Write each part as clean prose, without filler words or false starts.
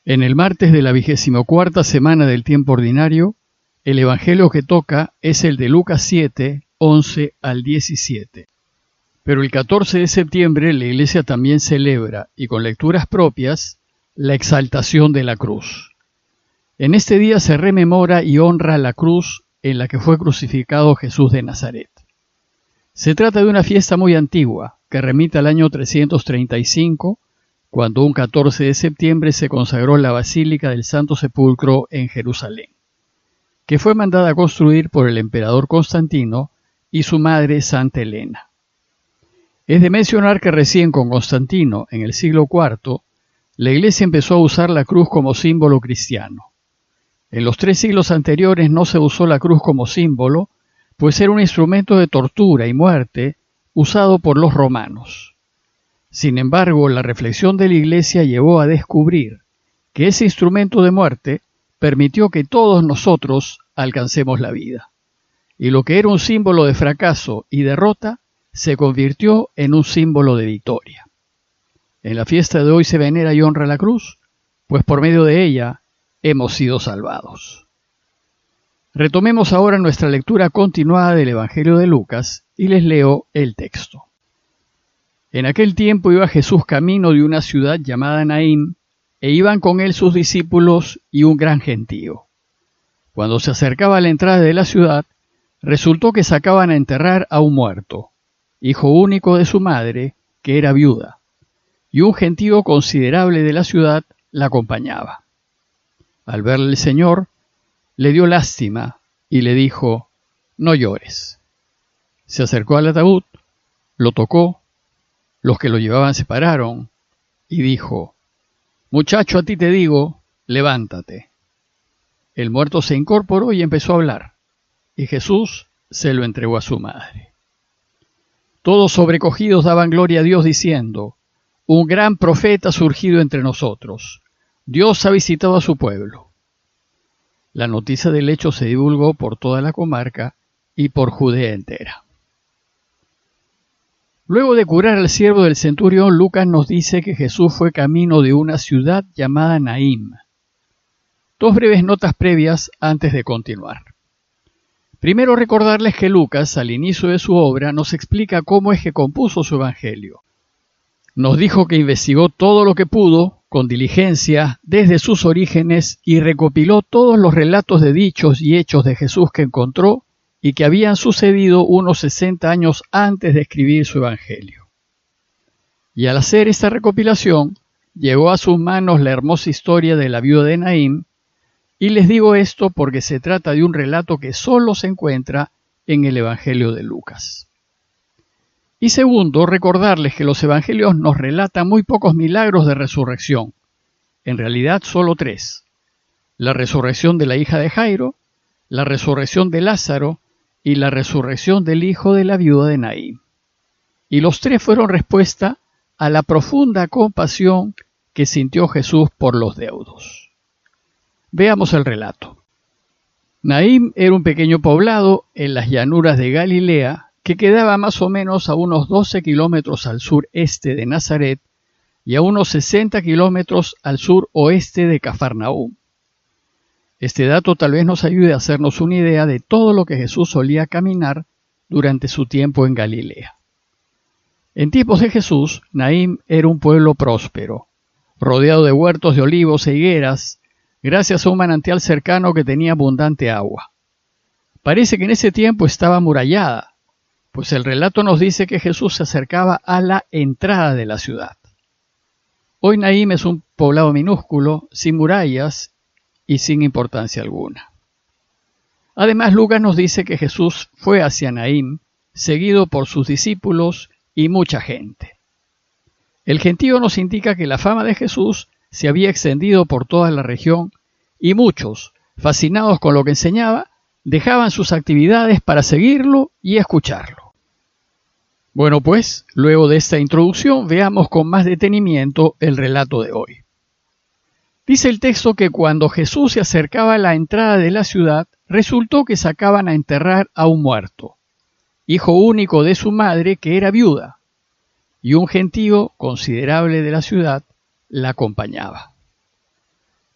En el martes de la 24ª semana del tiempo ordinario, el evangelio que toca es el de Lucas 7, 11 al 17. Pero el 14 de septiembre la Iglesia también celebra, y con lecturas propias, la exaltación de la cruz. En este día se rememora y honra la cruz en la que fue crucificado Jesús de Nazaret. Se trata de una fiesta muy antigua, que remite al año 335, cuando un 14 de septiembre se consagró la Basílica del Santo Sepulcro en Jerusalén, que fue mandada a construir por el emperador Constantino y su madre Santa Elena. Es de mencionar que recién con Constantino, en el siglo IV, la Iglesia empezó a usar la cruz como símbolo cristiano. En los 3 siglos anteriores no se usó la cruz como símbolo, pues era un instrumento de tortura y muerte usado por los romanos. Sin embargo, la reflexión de la Iglesia llevó a descubrir que ese instrumento de muerte permitió que todos nosotros alcancemos la vida. Y lo que era un símbolo de fracaso y derrota se convirtió en un símbolo de victoria. En la fiesta de hoy se venera y honra la cruz, pues por medio de ella hemos sido salvados. Retomemos ahora nuestra lectura continuada del Evangelio de Lucas y les leo el texto. En aquel tiempo iba Jesús camino de una ciudad llamada Naín, e iban con él sus discípulos y un gran gentío. Cuando se acercaba a la entrada de la ciudad, resultó que sacaban a enterrar a un muerto, hijo único de su madre, que era viuda, y un gentío considerable de la ciudad la acompañaba. Al verle el Señor, le dio lástima y le dijo: «No llores». Se acercó al ataúd, lo tocó, los que lo llevaban se pararon, y dijo: «Muchacho, a ti te digo, levántate». El muerto se incorporó y empezó a hablar, y Jesús se lo entregó a su madre. Todos sobrecogidos daban gloria a Dios diciendo: «Un gran profeta ha surgido entre nosotros. Dios ha visitado a su pueblo». La noticia del hecho se divulgó por toda la comarca y por Judea entera. Luego de curar al siervo del centurión, Lucas nos dice que Jesús fue camino de una ciudad llamada Naín. 2 breves notas previas antes de continuar. Primero, recordarles que Lucas, al inicio de su obra, nos explica cómo es que compuso su evangelio. Nos dijo que investigó todo lo que pudo, con diligencia, desde sus orígenes, y recopiló todos los relatos de dichos y hechos de Jesús que encontró y que habían sucedido unos 60 años antes de escribir su evangelio. Y al hacer esta recopilación, llegó a sus manos la hermosa historia de la viuda de Naín, y les digo esto porque se trata de un relato que solo se encuentra en el Evangelio de Lucas. Y segundo, recordarles que los evangelios nos relatan muy pocos milagros de resurrección, en realidad solo 3. La resurrección de la hija de Jairo, la resurrección de Lázaro y la resurrección del hijo de la viuda de Naín. Y los 3 fueron respuesta a la profunda compasión que sintió Jesús por los deudos. Veamos el relato. Naín era un pequeño poblado en las llanuras de Galilea que quedaba más o menos a unos 12 kilómetros al sureste de Nazaret y a unos 60 kilómetros al suroeste de Cafarnaúm. Este dato tal vez nos ayude a hacernos una idea de todo lo que Jesús solía caminar durante su tiempo en Galilea. En tiempos de Jesús, Naín era un pueblo próspero, rodeado de huertos de olivos e higueras, gracias a un manantial cercano que tenía abundante agua. Parece que en ese tiempo estaba amurallada, pues el relato nos dice que Jesús se acercaba a la entrada de la ciudad. Hoy Naín es un poblado minúsculo, sin murallas y sin importancia alguna. Además, Lucas nos dice que Jesús fue hacia Naín, seguido por sus discípulos y mucha gente. El gentío nos indica que la fama de Jesús se había extendido por toda la región y muchos, fascinados con lo que enseñaba, dejaban sus actividades para seguirlo y escucharlo. Bueno, pues, luego de esta introducción, veamos con más detenimiento el relato de hoy. Dice el texto que cuando Jesús se acercaba a la entrada de la ciudad, resultó que sacaban a enterrar a un muerto, hijo único de su madre, que era viuda, y un gentío considerable de la ciudad la acompañaba.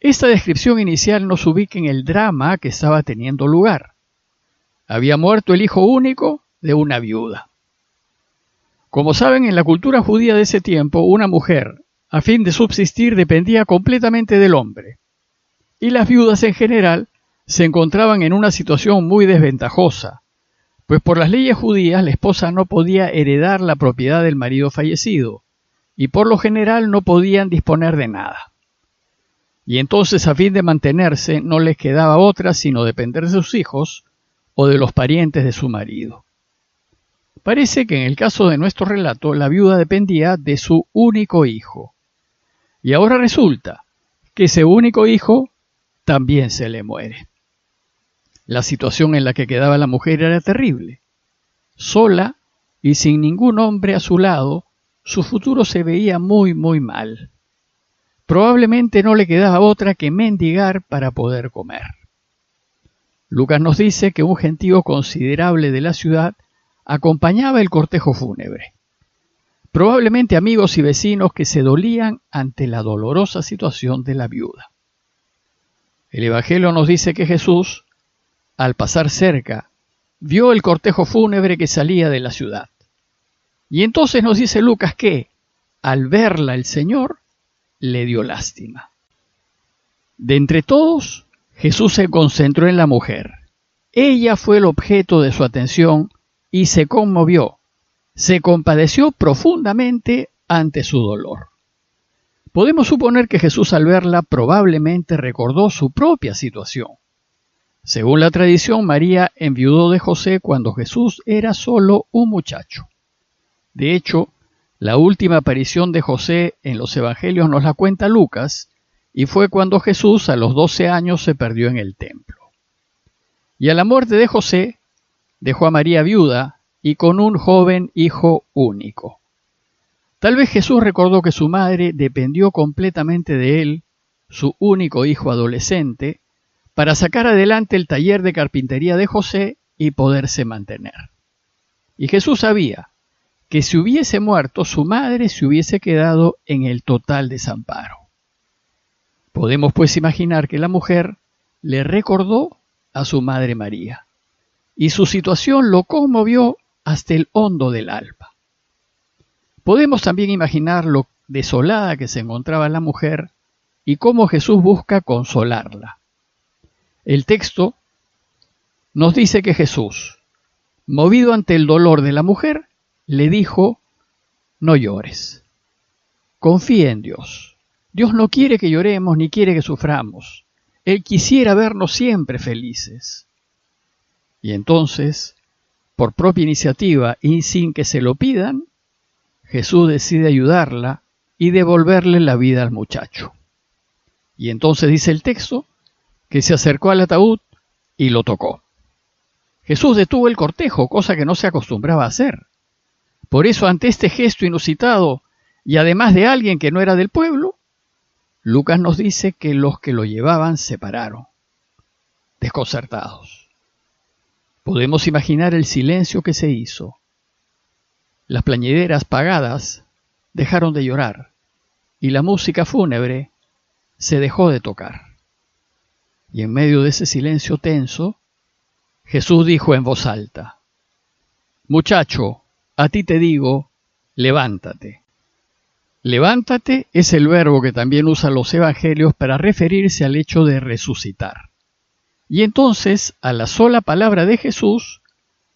Esta descripción inicial nos ubica en el drama que estaba teniendo lugar. Había muerto el hijo único de una viuda. Como saben, en la cultura judía de ese tiempo, una mujer, a fin de subsistir, dependía completamente del hombre. Y las viudas en general se encontraban en una situación muy desventajosa, pues por las leyes judías la esposa no podía heredar la propiedad del marido fallecido, y por lo general no podían disponer de nada. Y entonces, a fin de mantenerse, no les quedaba otra sino depender de sus hijos o de los parientes de su marido. Parece que en el caso de nuestro relato, la viuda dependía de su único hijo. Y ahora resulta que ese único hijo también se le muere. La situación en la que quedaba la mujer era terrible. Sola y sin ningún hombre a su lado, su futuro se veía muy, muy mal. Probablemente no le quedaba otra que mendigar para poder comer. Lucas nos dice que un gentío considerable de la ciudad acompañaba el cortejo fúnebre. Probablemente amigos y vecinos que se dolían ante la dolorosa situación de la viuda. El Evangelio nos dice que Jesús, al pasar cerca, vio el cortejo fúnebre que salía de la ciudad. Y entonces nos dice Lucas que, al verla el Señor, le dio lástima. De entre todos, Jesús se concentró en la mujer. Ella fue el objeto de su atención y se conmovió, se compadeció profundamente ante su dolor. Podemos suponer que Jesús al verla probablemente recordó su propia situación. Según la tradición, María enviudó de José cuando Jesús era solo un muchacho. De hecho, la última aparición de José en los evangelios nos la cuenta Lucas, y fue cuando Jesús a los 12 años se perdió en el templo. Y a la muerte de José, dejó a María viuda y con un joven hijo único. Tal vez Jesús recordó que su madre dependió completamente de él, su único hijo adolescente, para sacar adelante el taller de carpintería de José y poderse mantener. Y Jesús sabía que si hubiese muerto, su madre se hubiese quedado en el total desamparo. Podemos pues imaginar que la mujer le recordó a su madre María, y su situación lo conmovió hasta el hondo del alma. Podemos también imaginar lo desolada que se encontraba la mujer y cómo Jesús busca consolarla. El texto nos dice que Jesús, movido ante el dolor de la mujer, le dijo: no llores, confía en Dios. Dios no quiere que lloremos ni quiere que suframos. Él quisiera vernos siempre felices. Y entonces, por propia iniciativa y sin que se lo pidan, Jesús decide ayudarla y devolverle la vida al muchacho. Y entonces dice el texto que se acercó al ataúd y lo tocó. Jesús detuvo el cortejo, cosa que no se acostumbraba a hacer. Por eso, ante este gesto inusitado, y además de alguien que no era del pueblo, Lucas nos dice que los que lo llevaban se pararon, desconcertados. Podemos imaginar el silencio que se hizo. Las plañideras pagadas dejaron de llorar y la música fúnebre se dejó de tocar. Y en medio de ese silencio tenso, Jesús dijo en voz alta: muchacho, a ti te digo, levántate. Levántate es el verbo que también usan los evangelios para referirse al hecho de resucitar. Y entonces, a la sola palabra de Jesús,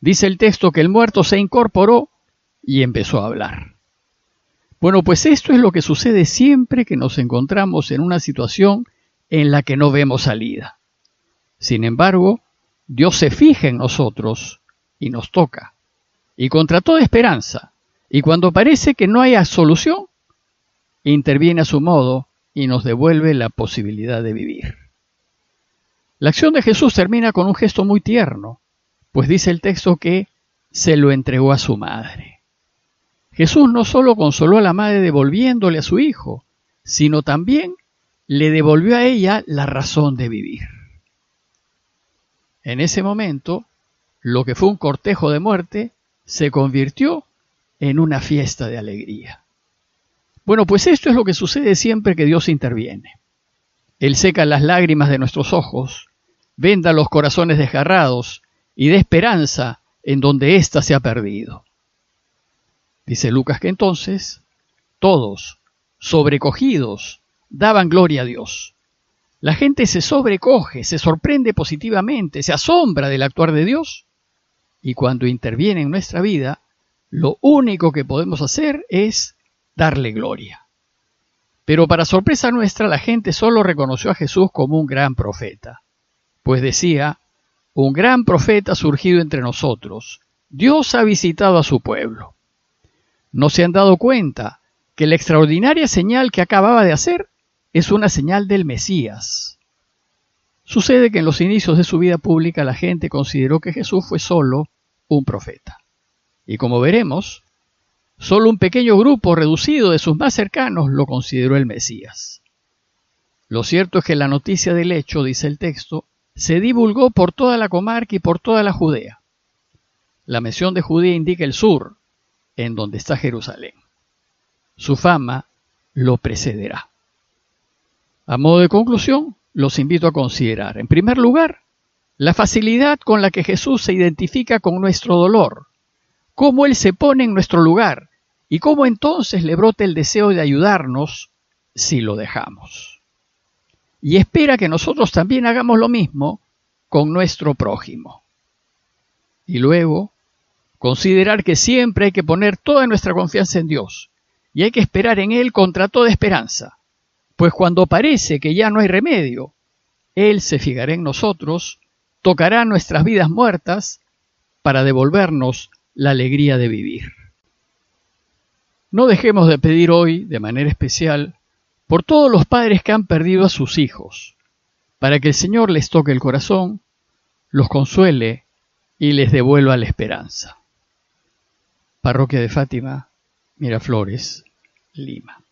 dice el texto que el muerto se incorporó y empezó a hablar. Bueno, pues esto es lo que sucede siempre que nos encontramos en una situación en la que no vemos salida. Sin embargo, Dios se fija en nosotros y nos toca. Y contra toda esperanza, y cuando parece que no haya solución, interviene a su modo y nos devuelve la posibilidad de vivir. La acción de Jesús termina con un gesto muy tierno, pues dice el texto que se lo entregó a su madre. Jesús no solo consoló a la madre devolviéndole a su hijo, sino también le devolvió a ella la razón de vivir. En ese momento, lo que fue un cortejo de muerte se convirtió en una fiesta de alegría. Bueno, pues esto es lo que sucede siempre que Dios interviene. Él seca las lágrimas de nuestros ojos, venda los corazones desgarrados y dé esperanza en donde ésta se ha perdido. Dice Lucas que entonces todos, sobrecogidos, daban gloria a Dios. La gente se sobrecoge, se sorprende positivamente, se asombra del actuar de Dios, y cuando interviene en nuestra vida, lo único que podemos hacer es darle gloria. Pero para sorpresa nuestra, la gente solo reconoció a Jesús como un gran profeta, pues decía: un gran profeta ha surgido entre nosotros, Dios ha visitado a su pueblo. ¿No se han dado cuenta que la extraordinaria señal que acababa de hacer es una señal del Mesías? Sucede que en los inicios de su vida pública la gente consideró que Jesús fue solo un profeta. Y como veremos, solo un pequeño grupo reducido de sus más cercanos lo consideró el Mesías. Lo cierto es que la noticia del hecho, dice el texto, se divulgó por toda la comarca y por toda la Judea. La mención de Judea indica el sur, en donde está Jerusalén. Su fama lo precederá. A modo de conclusión, los invito a considerar, en primer lugar, la facilidad con la que Jesús se identifica con nuestro dolor, cómo Él se pone en nuestro lugar y cómo entonces le brota el deseo de ayudarnos si lo dejamos. Y espera que nosotros también hagamos lo mismo con nuestro prójimo. Y luego, considerar que siempre hay que poner toda nuestra confianza en Dios y hay que esperar en Él contra toda esperanza, pues cuando parece que ya no hay remedio, Él se fijará en nosotros, tocará nuestras vidas muertas para devolvernos la alegría de vivir. No dejemos de pedir hoy, de manera especial, por todos los padres que han perdido a sus hijos, para que el Señor les toque el corazón, los consuele y les devuelva la esperanza. Parroquia de Fátima, Miraflores, Lima.